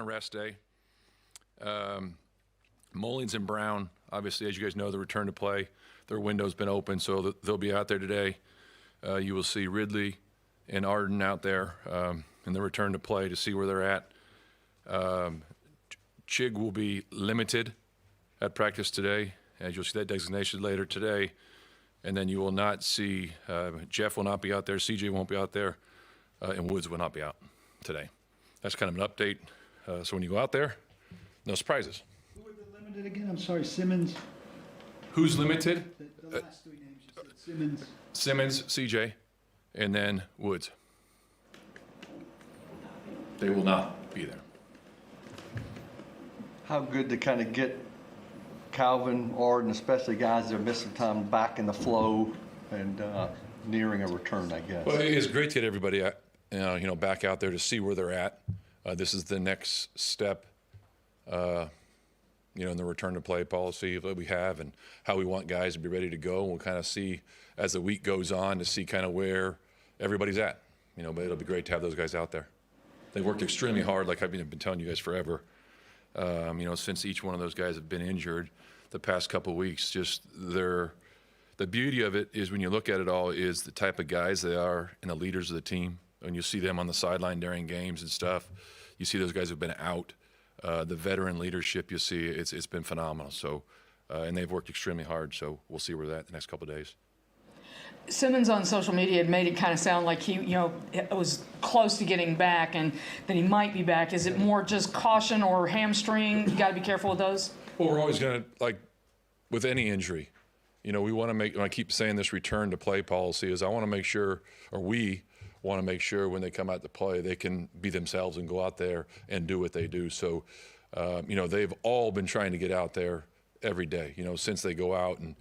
rest day. Mullins and Brown, obviously, as you guys know, the return to play. Their window's been open, so they'll be out there today. You will see Ridley and Arden out there in the return to play to see where they're at. Chig will be limited at practice today, as you'll see that designation later today. And then you will not see, Jeff will not be out there, CJ won't be out there, and Woods will not be out today. That's kind of an update. So when you go out there, no surprises. Who are the limited again? I'm sorry, Simmons. Who's limited? The last three names you said. Simmons. Simmons, CJ, and then Woods. They will not be there. How good to kind of get Calvin, Arden, especially guys that are missing time, back in the flow and nearing a return, I guess. Well, it's great to get everybody, back out there to see where they're at. This is the next step, in the return to play policy that we have and how we want guys to be ready to go. We'll kind of see as the week goes on to see kind of where everybody's at. But it'll be great to have those guys out there. They've worked extremely hard, like I've been telling you guys forever. Since each one of those guys have been injured the past couple of weeks. Just the beauty of it is when you look at it all is the type of guys they are and the leaders of the team. When you see them on the sideline during games and stuff, you see those guys who've been out. The veteran leadership you see, it's been phenomenal. So, and they've worked extremely hard. So we'll see where they're at the next couple of days. Simmons on social media had made it kind of sound like he, was close to getting back and that he might be back. Is it more just caution or hamstring? You got to be careful with those? Well, we're always going to, like with any injury, we want to make, I keep saying this return to play policy is I want to make sure, or we want to make sure when they come out to play, they can be themselves and go out there and do what they do. So, they've all been trying to get out there every day, since they go out and,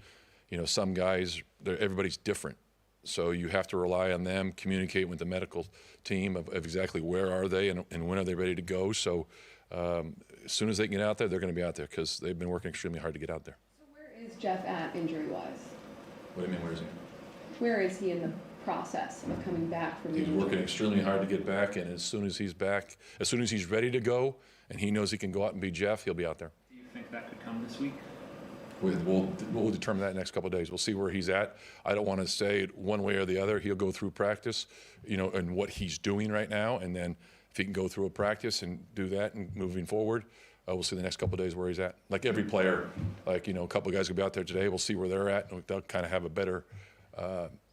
some guys, everybody's different. So you have to rely on them, communicate with the medical team of exactly where are they and when are they ready to go. So as soon as they can get out there, they're going to be out there because they've been working extremely hard to get out there. So where is Jeff at injury-wise? What do you mean, where is he? Where is he in the process of coming back from He's working extremely hard to get back, and as soon as he's back, as soon as he's ready to go and he knows he can go out and be Jeff, he'll be out there. Do you think that could come this week? We'll determine that in the next couple of days. We'll see where he's at. I don't want to say one way or the other. He'll go through practice, and what he's doing right now, and then if he can go through a practice and do that and moving forward, we'll see the next couple of days where he's at. Like every player, a couple of guys will be out there today. We'll see where they're at, and they'll kind of have a better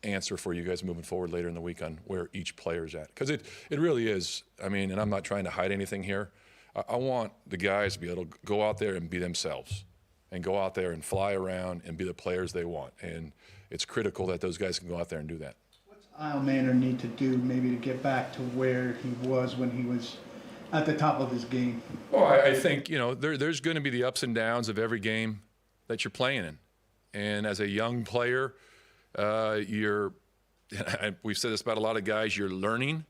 answer for you guys moving forward later in the week on where each player's at. Because it really is, and I'm not trying to hide anything here. I want the guys to be able to go out there and be themselves and go out there and fly around and be the players they want. And it's critical that those guys can go out there and do that. What's Isle Manor need to do maybe to get back to where he was when he was at the top of his game? Well, I think, there's going to be the ups and downs of every game that you're playing in. And as a young player, we've said this about a lot of guys, you're learning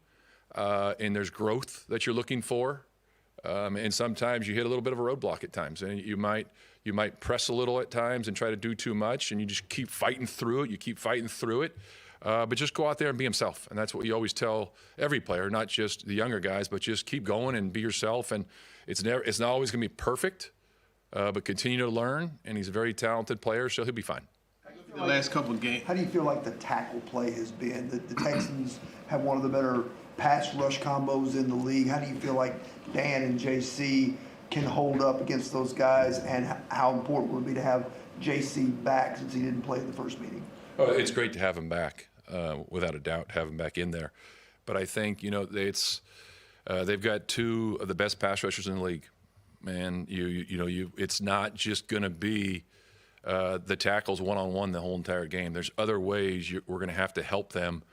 and there's growth that you're looking for. And sometimes you hit a little bit of a roadblock at times, and you might press a little at times and try to do too much, and you just keep fighting through it. You keep fighting through it, but just go out there and be himself. And that's what you always tell every player, not just the younger guys, but just keep going and be yourself. And it's not always going to be perfect, but continue to learn. And he's a very talented player, so he'll be fine. The last couple of games. How do you feel like the tackle play has been? The Texans have one of the better pass rush combos in the league. How do you feel like Dan and JC can hold up against those guys, and how important would it be to have JC back since he didn't play in the first meeting? Oh, it's great to have him back, without a doubt, have him back in there. But I think, they've got two of the best pass rushers in the league. And it's not just going to be the tackles one-on-one the whole entire game. There's other ways we're going to have to help them,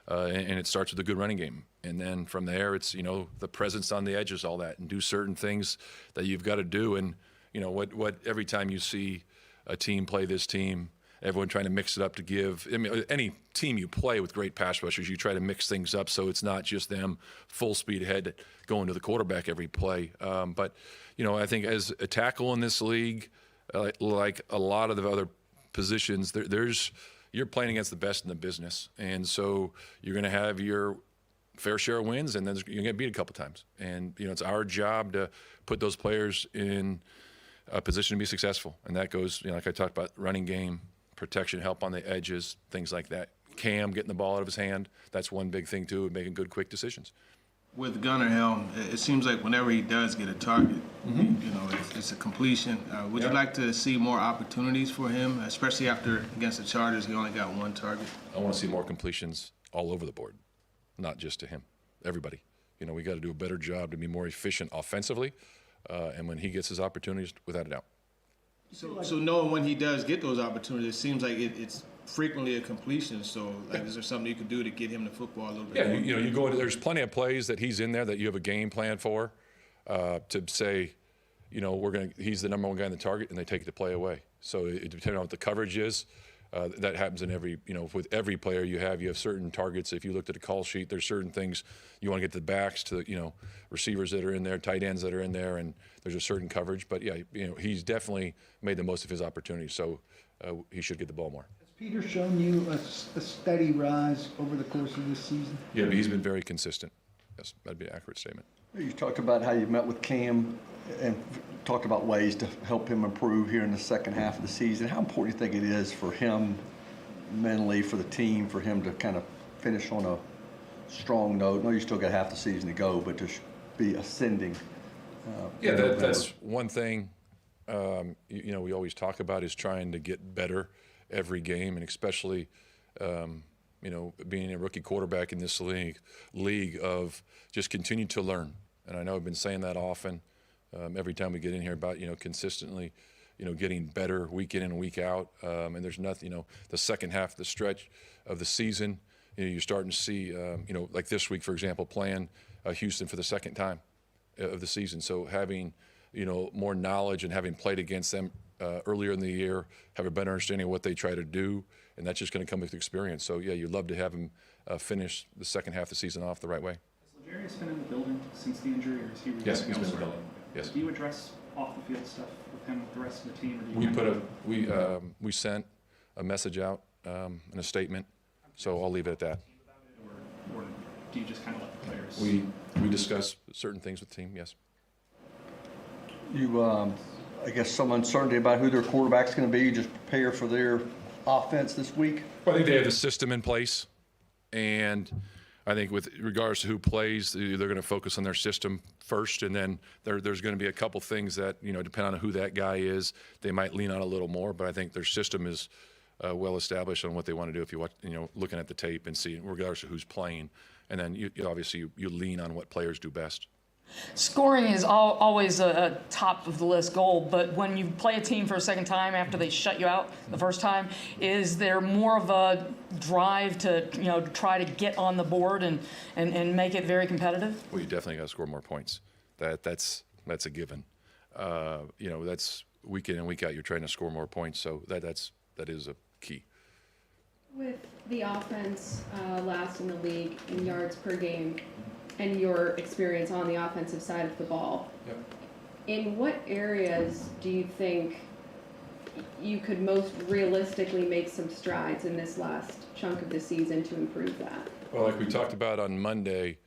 and it starts with a good running game. And then from there, it's, the presence on the edges, all that, and do certain things that you've got to do. And, what every time you see a team play this team, everyone trying to mix it up to give. Any team you play with great pass rushers, you try to mix things up so it's not just them full speed ahead going to the quarterback every play. But, I think as a tackle in this league, like a lot of the other positions, you're playing against the best in the business. And so you're going to have your fair share of wins, and then you're going to get beat a couple times. And, it's our job to put those players in a position to be successful. And that goes, like I talked about, running game, protection, help on the edges, things like that. Cam getting the ball out of his hand, that's one big thing too, making good, quick decisions. With Gunnar Helm, it seems like whenever he does get a target, it's a completion. Would you like to see more opportunities for him, especially after against the Chargers, he only got one target? I want to see more completions all over the board, not just to him, everybody. We got to do a better job to be more efficient offensively, and when he gets his opportunities, without a doubt. So knowing when he does get those opportunities, it seems like it's frequently a completion. So is there something you could do to get him the football a little bit? Yeah, you go into, there's plenty of plays that he's in there that you have a game plan for, to say, he's the number one guy in the target, and they take the play away. So it depends on what the coverage is. That happens in every, with every player you have certain targets. If you looked at a call sheet, there's certain things you want to get to the backs, to receivers that are in there, tight ends that are in there, and there's a certain coverage. But yeah, he's definitely made the most of his opportunities, so he should get the ball more. Has Peter shown you a steady rise over the course of this season? Yeah, but he's been very consistent. Yes, that'd be an accurate statement. You talked about how you met with Cam and talked about ways to help him improve here in the second half of the season. How important do you think it is for him mentally, for the team, for him to kind of finish on a strong note? I know you still got half the season to go, but to be ascending. Yeah, that's one thing, we always talk about is trying to get better every game, and especially, being a rookie quarterback in this league of just continue to learn. And I know I've been saying that often, every time we get in here about, consistently, getting better week in and week out. And there's nothing, the second half of the stretch of the season, you're starting to see, like this week, for example, playing Houston for the second time of the season. So having, more knowledge and having played against them earlier in the year, have a better understanding of what they try to do, and that's just going to come with experience. So yeah, you'd love to have him finish the second half of the season off the right way. Has Legarius been in the building since the injury, or is he? Yes, he's been in the building. Yes. Do you address off the field stuff with him, with the rest of the team? Or do you We sent a message out and a statement, so I'll leave it at that. Or do you just kind of let the players? We discuss certain things with the team. Yes. You, I guess, some uncertainty about who their quarterback's going to be. You just prepare for their offense this week. Well, I think they have the system in place, and I think with regards to who plays, they're going to focus on their system first, and then there's going to be a couple things that, depending on who that guy is, they might lean on a little more. But I think their system is well established on what they want to do. If you watch, looking at the tape and seeing regardless of who's playing, and then you obviously you lean on what players do best. Scoring is always a top of the list goal, but when you play a team for a second time after they shut you out the first time, is there more of a drive to try to get on the board and make it very competitive? Well, you definitely got to score more points. That's a given. That's week in and week out. You're trying to score more points, so that is a key. With the offense last in the league in yards per game, and your experience on the offensive side of the ball, Yep. in what areas do you think you could most realistically make some strides in this last chunk of the season to improve that? Well, like we talked about on Monday,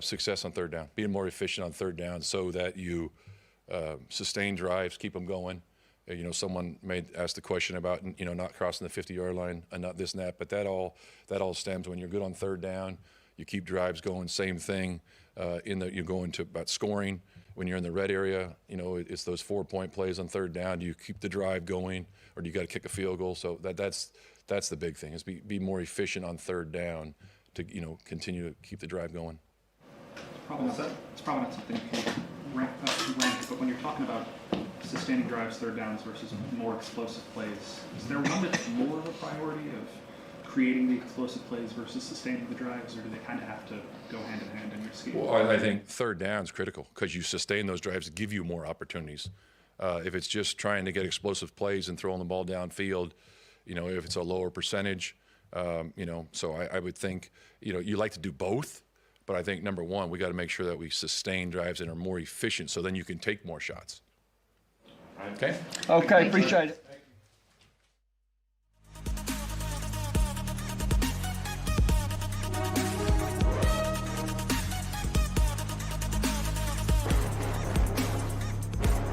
success on third down, being more efficient on third down so that you sustain drives, keep them going. Someone may ask the question about, not crossing the 50-yard line and not this and that, but that all stems when you're good on third down. You keep drives going. Same thing you go into about scoring. When you're in the red area, it's those 4-point plays on third down. Do you keep the drive going, or do you got to kick a field goal? So that's the big thing, is be more efficient on third down to continue to keep the drive going. It's probably not something you can rank, but when you're talking about sustaining drives, third downs versus more explosive plays, is there one that's more of a priority of creating the explosive plays versus sustaining the drives, or do they kind of have to go hand in hand in your scheme? Well, I think third down is critical because you sustain those drives to give you more opportunities. If it's just trying to get explosive plays and throwing the ball downfield, if it's a lower percentage, so I would think, you like to do both, but I think number one, we got to make sure that we sustain drives and are more efficient so then you can take more shots. Okay? Okay, appreciate it.